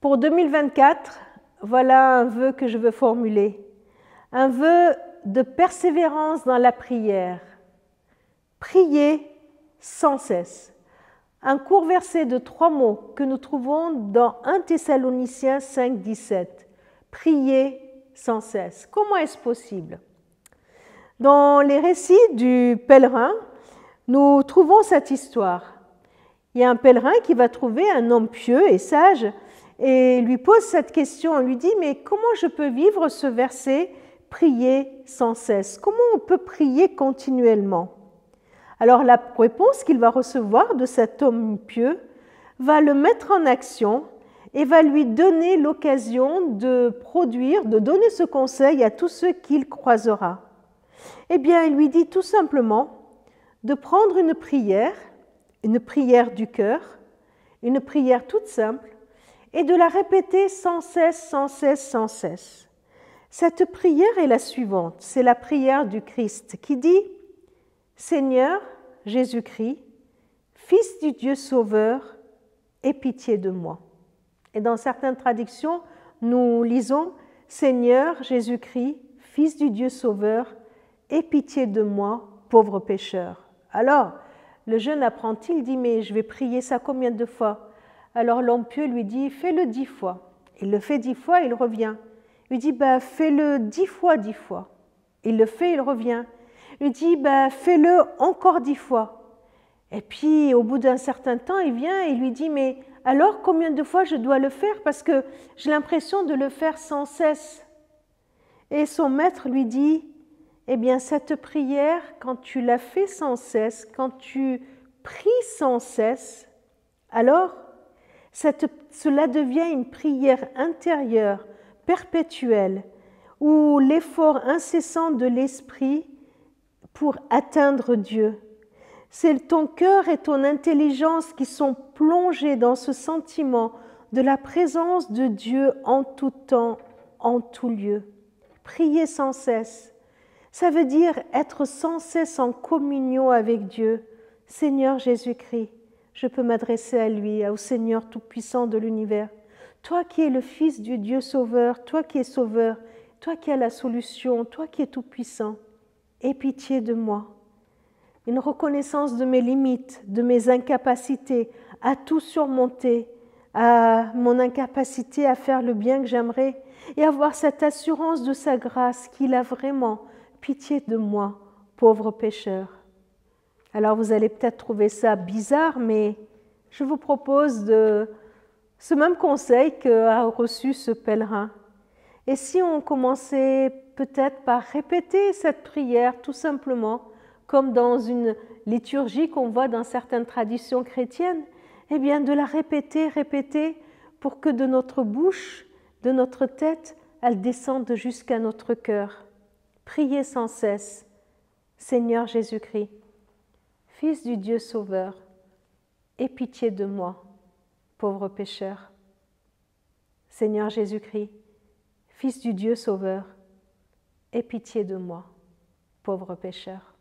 pour 2024, voilà un vœu que je veux formuler. Un vœu de persévérance dans la prière. Prier sans cesse. Un court verset de 3 mots que nous trouvons dans 1 Thessaloniciens 5, 17. Prier sans cesse. Comment est-ce possible? Dans les récits du pèlerin, nous trouvons cette histoire. Il y a un pèlerin qui va trouver un homme pieux et sage et lui pose cette question. On lui dit, mais comment je peux vivre ce verset, prier sans cesse? Comment on peut prier continuellement? Alors la réponse qu'il va recevoir de cet homme pieux va le mettre en action et va lui donner l'occasion de produire, de donner ce conseil à tous ceux qu'il croisera. Eh bien, il lui dit tout simplement de prendre une prière du cœur, une prière toute simple, et de la répéter sans cesse, sans cesse, sans cesse. Cette prière est la suivante, c'est la prière du Christ qui dit « Seigneur Jésus-Christ, Fils du Dieu Sauveur, aie pitié de moi ». Et dans certaines traductions, nous lisons « Seigneur Jésus-Christ, Fils du Dieu Sauveur, aie pitié de moi, pauvre pécheur ». Alors, le jeune apprenti, il dit « Mais je vais prier ça combien de fois ?» Alors l'homme pieux lui dit « Fais-le 10 fois ». Il le fait 10 fois, il revient. Il lui dit « Fais-le 10 fois, 10 fois ». Il le fait, il revient. Il lui dit « Fais-le encore 10 fois ». Et puis, au bout d'un certain temps, il vient et il lui dit « Mais alors, combien de fois je dois le faire? Parce que j'ai l'impression de le faire sans cesse. » Et son maître lui dit « Eh bien, cette prière, quand tu la fais sans cesse, quand tu pries sans cesse, alors cela devient une prière intérieure, perpétuelle, où l'effort incessant de l'esprit pour atteindre Dieu. C'est ton cœur et ton intelligence qui sont plongés dans ce sentiment de la présence de Dieu en tout temps, en tout lieu. Prier sans cesse, ça veut dire être sans cesse en communion avec Dieu. Seigneur Jésus-Christ, je peux m'adresser à lui, au Seigneur Tout-Puissant de l'univers. Toi qui es le Fils du Dieu Sauveur, toi qui es Sauveur, toi qui as la solution, toi qui es Tout-Puissant, aie pitié de moi. Une reconnaissance de mes limites, de mes incapacités à tout surmonter, à mon incapacité à faire le bien que j'aimerais et avoir cette assurance de sa grâce qu'il a vraiment pitié de moi, pauvre pécheur. Alors vous allez peut-être trouver ça bizarre, mais je vous propose ce même conseil qu'a reçu ce pèlerin. Et si on commençait peut-être par répéter cette prière tout simplement, comme dans une liturgie qu'on voit dans certaines traditions chrétiennes, eh bien de la répéter, répéter, pour que de notre bouche, de notre tête, elle descende jusqu'à notre cœur. Priez sans cesse, Seigneur Jésus-Christ, Fils du Dieu Sauveur, aie pitié de moi, pauvre pécheur. Seigneur Jésus-Christ, Fils du Dieu Sauveur, aie pitié de moi, pauvre pécheur.